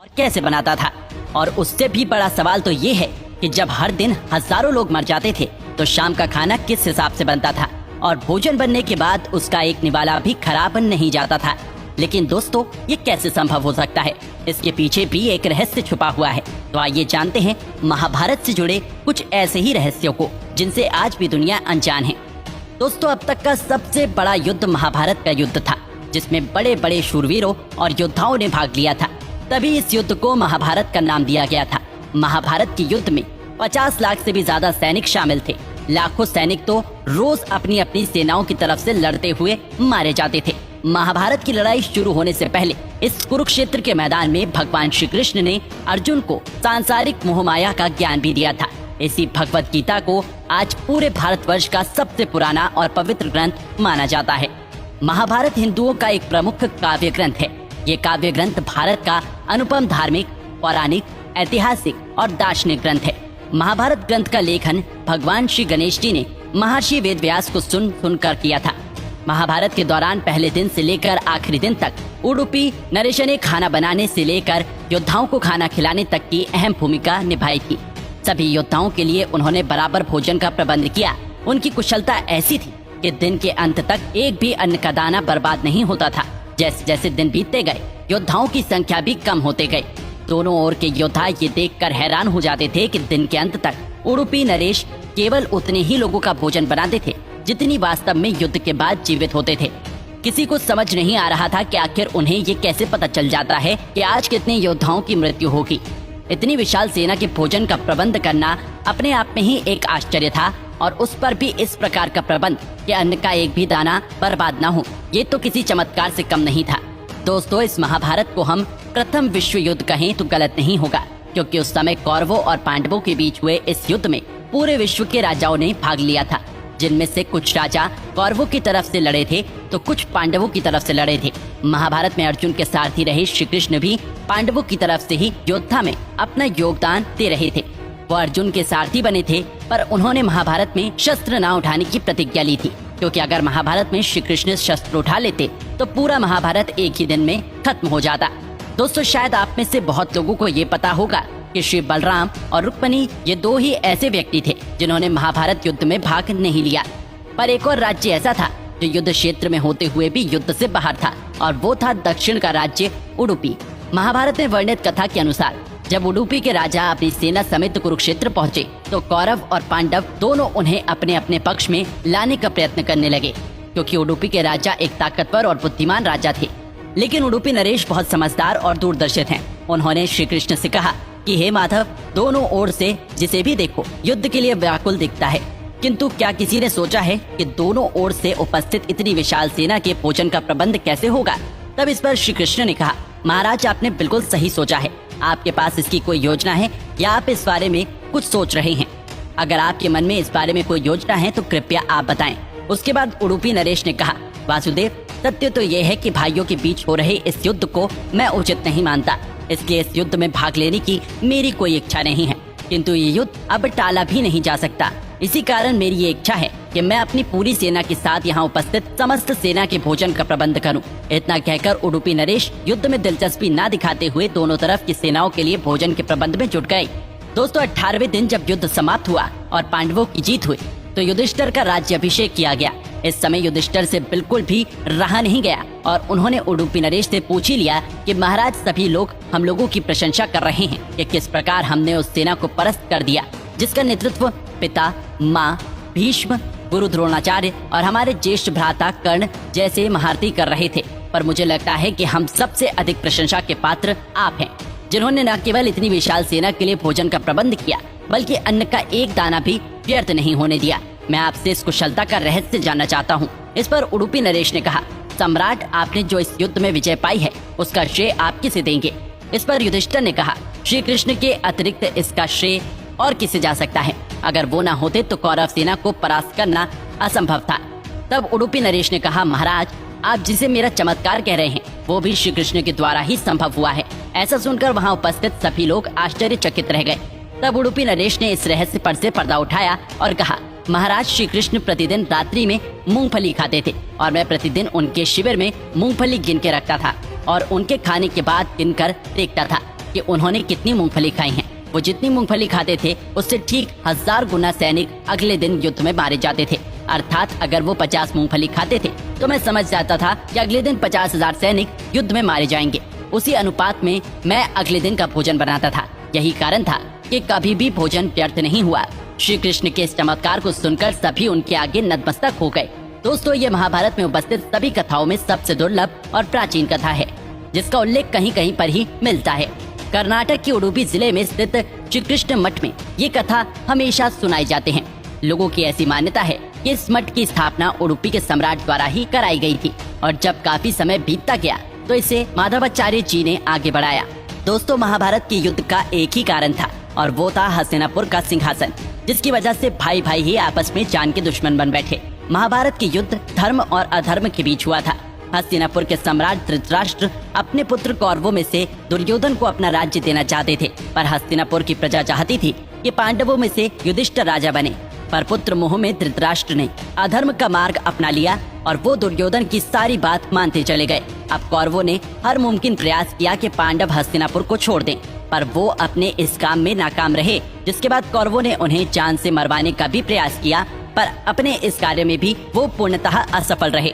और कैसे बनाता था। और उससे भी बड़ा सवाल तो ये है कि जब हर दिन हजारों लोग मर जाते थे तो शाम का खाना किस हिसाब से बनता था और भोजन बनने के बाद उसका एक निवाला भी खराब नहीं जाता था। लेकिन दोस्तों, ये कैसे संभव हो सकता है? इसके पीछे भी एक रहस्य छुपा हुआ है। तो आइए जानते हैं महाभारत से जुड़े कुछ ऐसे ही रहस्यों को जिनसे आज भी दुनिया अनजान है। दोस्तों, अब तक का सबसे बड़ा युद्ध महाभारत का युद्ध था, जिसमें बड़े बड़े शूरवीरों और योद्धाओं ने भाग लिया था। तभी इस युद्ध को महाभारत का नाम दिया गया था। महाभारत के युद्ध में 50 लाख से भी ज्यादा सैनिक शामिल थे। लाखों सैनिक तो रोज अपनी अपनी सेनाओं की तरफ से लड़ते हुए मारे जाते थे। महाभारत की लड़ाई शुरू होने से पहले इस कुरुक्षेत्र के मैदान में भगवान श्री कृष्ण ने अर्जुन को सांसारिक मोहमाया का ज्ञान भी दिया था। इसी भगवत गीता को आज पूरे भारतवर्ष का सबसे पुराना और पवित्र ग्रंथ माना जाता है। महाभारत हिंदुओं का एक प्रमुख काव्य ग्रंथ है। ये काव्य ग्रंथ भारत का अनुपम धार्मिक, पौराणिक, ऐतिहासिक और दार्शनिक ग्रंथ है। महाभारत ग्रंथ का लेखन भगवान श्री गणेश जी ने महर्षि वेदव्यास को सुनकर किया था। महाभारत के दौरान पहले दिन से लेकर आखिरी दिन तक उडुपी नरेश ने खाना बनाने से लेकर योद्धाओं को खाना खिलाने तक की अहम भूमिका निभाई थी। सभी योद्धाओं के लिए उन्होंने बराबर भोजन का प्रबंध किया। उनकी कुशलता ऐसी थी कि दिन के अंत तक एक भी अन्न का दाना बर्बाद नहीं होता था। जैसे जैसे दिन बीतते गए, योद्धाओं की संख्या भी कम होते गई। दोनों ओर के योद्धा ये देखकर हैरान हो जाते थे कि दिन के अंत तक उडुपी नरेश केवल उतने ही लोगों का भोजन बनाते थे जितनी वास्तव में युद्ध के बाद जीवित होते थे। किसी को समझ नहीं आ रहा था कि आखिर उन्हें ये कैसे पता चल जाता है कि आज कितने योद्धाओं की मृत्यु होगी। इतनी विशाल सेना के भोजन का प्रबंध करना अपने आप में ही एक आश्चर्य था, और उस पर भी इस प्रकार का प्रबंध कि अन्न का एक भी दाना बर्बाद न हो, ये तो किसी चमत्कार से कम नहीं था। दोस्तों, इस महाभारत को हम प्रथम विश्व युद्ध कहें तो गलत नहीं होगा, क्योंकि उस समय कौरवों और पांडवों के बीच हुए इस युद्ध में पूरे विश्व के राजाओं ने भाग लिया था, जिनमें से कुछ राजा कौरवों की तरफ से लड़े थे तो कुछ पांडवों की तरफ से लड़े थे। महाभारत में अर्जुन के सारथी रहे श्री कृष्ण भी पांडवों की तरफ से ही योद्धा में अपना योगदान दे रहे थे। वो अर्जुन के सारथी बने थे, पर उन्होंने महाभारत में शस्त्र न उठाने की प्रतिज्ञा ली थी, क्योंकि अगर महाभारत में श्री कृष्ण शस्त्र उठा लेते तो पूरा महाभारत एक ही दिन में खत्म हो जाता। दोस्तों, शायद आप में से बहुत लोगों को ये पता होगा कि श्री बलराम और रुक्मणी ये दो ही ऐसे व्यक्ति थे जिन्होंने महाभारत युद्ध में भाग नहीं लिया। पर एक और राज्य ऐसा था जो युद्ध क्षेत्र में होते हुए भी युद्ध से बाहर था, और वो था दक्षिण का राज्य उडुपी। महाभारत में वर्णित कथा के अनुसार जब उडुपी के राजा अपनी सेना समेत कुरुक्षेत्र पहुँचे तो कौरव और पांडव दोनों उन्हें अपने अपने पक्ष में लाने का प्रयत्न करने लगे, क्योंकि उडुपी के राजा एक ताकतवर और बुद्धिमान राजा थे। लेकिन उडुपी नरेश बहुत समझदार और दूरदर्शी थे। उन्होंने श्री कृष्ण से कहा कि हे माधव, दोनों ओर से जिसे भी देखो युद्ध के लिए व्याकुल दिखता है, किंतु क्या किसी ने सोचा है कि दोनों ओर से उपस्थित इतनी विशाल सेना के भोजन का प्रबंध कैसे होगा? तब इस पर श्री कृष्ण ने कहा, महाराज, आपने बिल्कुल सही सोचा है। आपके पास इसकी कोई योजना है या आप इस बारे में कुछ सोच रहे हैं? अगर आपके मन में इस बारे में कोई योजना है तो कृपया आप बताएं। उसके बाद उडुपी नरेश ने कहा, वासुदेव, सत्य तो ये है कि भाइयों के बीच हो रहे इस युद्ध को मैं उचित नहीं मानता, इसलिए इस युद्ध में भाग लेने की मेरी कोई इच्छा नहीं है, किंतु ये युद्ध अब टाला भी नहीं जा सकता। इसी कारण मेरी ये इच्छा है कि मैं अपनी पूरी सेना के साथ यहाँ उपस्थित समस्त सेना के भोजन का प्रबंध करूँ। इतना कहकर उडुपी नरेश युद्ध में दिलचस्पी न दिखाते हुए दोनों तरफ की सेनाओं के लिए भोजन के प्रबंध में जुट गए। दोस्तों, 18वें दिन जब युद्ध समाप्त हुआ और पांडवों की जीत हुई तो युधिष्ठिर का राज्य अभिषेक किया गया। इस समय युधिष्ठिर से बिल्कुल भी रहा नहीं गया और उन्होंने उडुपी नरेश से पूछ ही लिया कि महाराज, सभी लोग हम लोगों की प्रशंसा कर रहे हैं कि किस प्रकार हमने उस सेना को परास्त कर दिया जिसका नेतृत्व पिता, माँ, भीष्म, गुरु द्रोणाचार्य और हमारे ज्येष्ठ भ्राता कर्ण जैसे महारथी कर रहे थे। पर मुझे लगता है कि हम सबसे अधिक प्रशंसा के पात्र आप हैं, जिन्होंने न केवल इतनी विशाल सेना के लिए भोजन का प्रबंध किया बल्कि अन्न का एक दाना भी व्यर्थ नहीं होने दिया। मैं आपसे इस कुशलता का रहस्य जानना चाहता हूँ। इस पर उडुपी नरेश ने कहा, सम्राट, आपने जो इस युद्ध में विजय पाई है उसका श्रेय आप किसे देंगे? इस पर युधिष्ठिर ने कहा, श्री कृष्ण के अतिरिक्त इसका श्रेय और किसे जा सकता है? अगर वो न होते तो कौरव सेना को परास्त करना असंभव था। तब उडुपी नरेश ने कहा, महाराज, आप जिसे मेरा चमत्कार कह रहे हैं वो भी श्री कृष्ण के द्वारा ही संभव हुआ है। ऐसा सुनकर वहाँ उपस्थित सभी लोग आश्चर्यचकित रह गए। तब उडुपी नरेश ने इस रहस्य पर से पर्दा उठाया और कहा, महाराज, श्री कृष्ण प्रतिदिन रात्रि में मूंगफली खाते थे और मैं प्रतिदिन उनके शिविर में मूंगफली गिन के रखता था और उनके खाने के बाद गिनकर देखता था। कि उन्होंने कितनी मूंगफली खाई है। वो जितनी मूंगफली खाते थे उससे ठीक 1000 गुना सैनिक अगले दिन युद्ध में मारे जाते थे। अर्थात अगर वो 50 मूंगफली खाते थे तो मैं समझ जाता था कि अगले दिन 50,000 सैनिक युद्ध में मारे जाएंगे। उसी अनुपात में मैं अगले दिन का भोजन बनाता था। यही कारण था कि कभी भी भोजन व्यर्थ नहीं हुआ। श्री कृष्ण के इस चमत्कार को सुनकर सभी उनके आगे नतमस्तक हो गए। दोस्तों, ये महाभारत में उपस्थित सभी कथाओं में सबसे दुर्लभ और प्राचीन कथा है, जिसका उल्लेख कहीं कहीं पर ही मिलता है। कर्नाटक के उडुपी जिले में स्थित श्री कृष्ण मठ में ये कथा हमेशा सुनाई जाते हैं। लोगों की ऐसी मान्यता है कि इस मठ की स्थापना उडुपी के सम्राट द्वारा ही कराई गई थी और जब काफी समय बीतता गया तो इसे माधवाचार्य जी ने आगे बढ़ाया। दोस्तों, महाभारत के युद्ध का एक ही कारण था और वो था हस्तिनापुर का सिंहासन, जिसकी वजह से भाई भाई ही आपस में जान के दुश्मन बन बैठे। महाभारत के युद्ध धर्म और अधर्म के बीच हुआ था। हस्तिनापुर के सम्राट धृतराष्ट्र अपने पुत्र कौरवों में से दुर्योधन को अपना राज्य देना चाहते थे, पर हस्तिनापुर की प्रजा चाहती थी कि पांडवों में से युधिष्ठिर राजा बने। पर पुत्र मोह में धृतराष्ट्र ने अधर्म का मार्ग अपना लिया और वो दुर्योधन की सारी बात मानते चले गए। अब कौरवों ने हर मुमकिन प्रयास किया कि पांडव हस्तिनापुर को छोड़ दें, पर वो अपने इस काम में नाकाम रहे। जिसके बाद कौरवों ने उन्हें जान से मरवाने का भी प्रयास किया, पर अपने इस कार्य में भी वो पूर्णतः असफल रहे।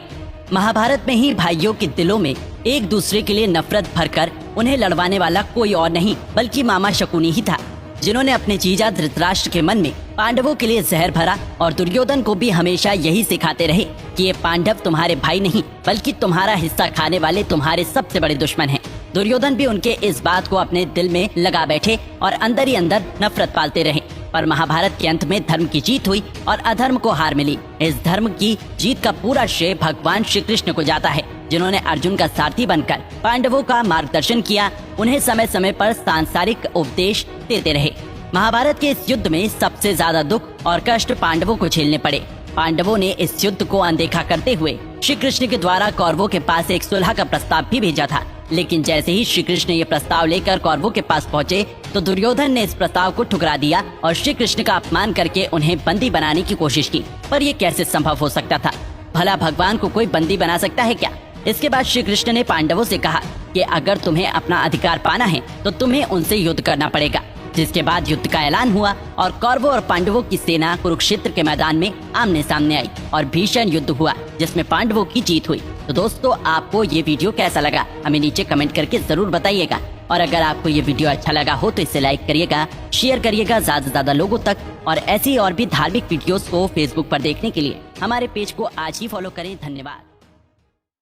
महाभारत में ही भाइयों के दिलों में एक दूसरे के लिए नफरत भरकर उन्हें लड़वाने वाला कोई और नहीं बल्कि मामा शकुनी ही था, जिन्होंने अपने जीजा धृतराष्ट्र के मन में पांडवों के लिए जहर भरा और दुर्योधन को भी हमेशा यही सिखाते रहे कि ये पांडव तुम्हारे भाई नहीं बल्कि तुम्हारा हिस्सा खाने वाले तुम्हारे सबसे बड़े दुश्मन हैं। दुर्योधन भी उनके इस बात को अपने दिल में लगा बैठे और अंदर ही अंदर नफरत पालते रहे। पर महाभारत के अंत में धर्म की जीत हुई और अधर्म को हार मिली। इस धर्म की जीत का पूरा श्रेय भगवान श्री कृष्ण को जाता है, जिन्होंने अर्जुन का सारथी बनकर पांडवों का मार्गदर्शन किया, उन्हें समय समय पर सांसारिक उपदेश देते रहे। महाभारत के इस युद्ध में सबसे ज्यादा दुख और कष्ट पांडवों को झेलने पड़े। पांडवों ने इस युद्ध को अनदेखा करते हुए श्री कृष्ण के द्वारा कौरवों के पास एक सुलह का प्रस्ताव भी भेजा था, लेकिन जैसे ही श्री कृष्ण ये प्रस्ताव लेकर कौरवों के पास पहुँचे तो दुर्योधन ने इस प्रस्ताव को ठुकरा दिया और श्री कृष्ण का अपमान करके उन्हें बंदी बनाने की कोशिश की। पर ये कैसे संभव हो सकता था? भला भगवान को कोई बंदी बना सकता है क्या? इसके बाद श्री कृष्ण ने पांडवों से कहा कि अगर तुम्हें अपना अधिकार पाना है तो तुम्हें उनसे युद्ध करना पड़ेगा। जिसके बाद युद्ध का ऐलान हुआ और कौरवों और पांडवों की सेना कुरुक्षेत्र के मैदान में आमने सामने आई और भीषण युद्ध हुआ, जिसमें पांडवों की जीत हुई। तो दोस्तों, आपको ये वीडियो कैसा लगा हमें नीचे कमेंट करके जरूर बताइएगा। और अगर आपको ये वीडियो अच्छा लगा हो तो इसे लाइक करिएगा, शेयर करिएगा ज्यादा से ज्यादा लोगों तक। और ऐसी और भी धार्मिक वीडियोस को फेसबुक पर देखने के लिए हमारे पेज को आज ही फॉलो करें। धन्यवाद।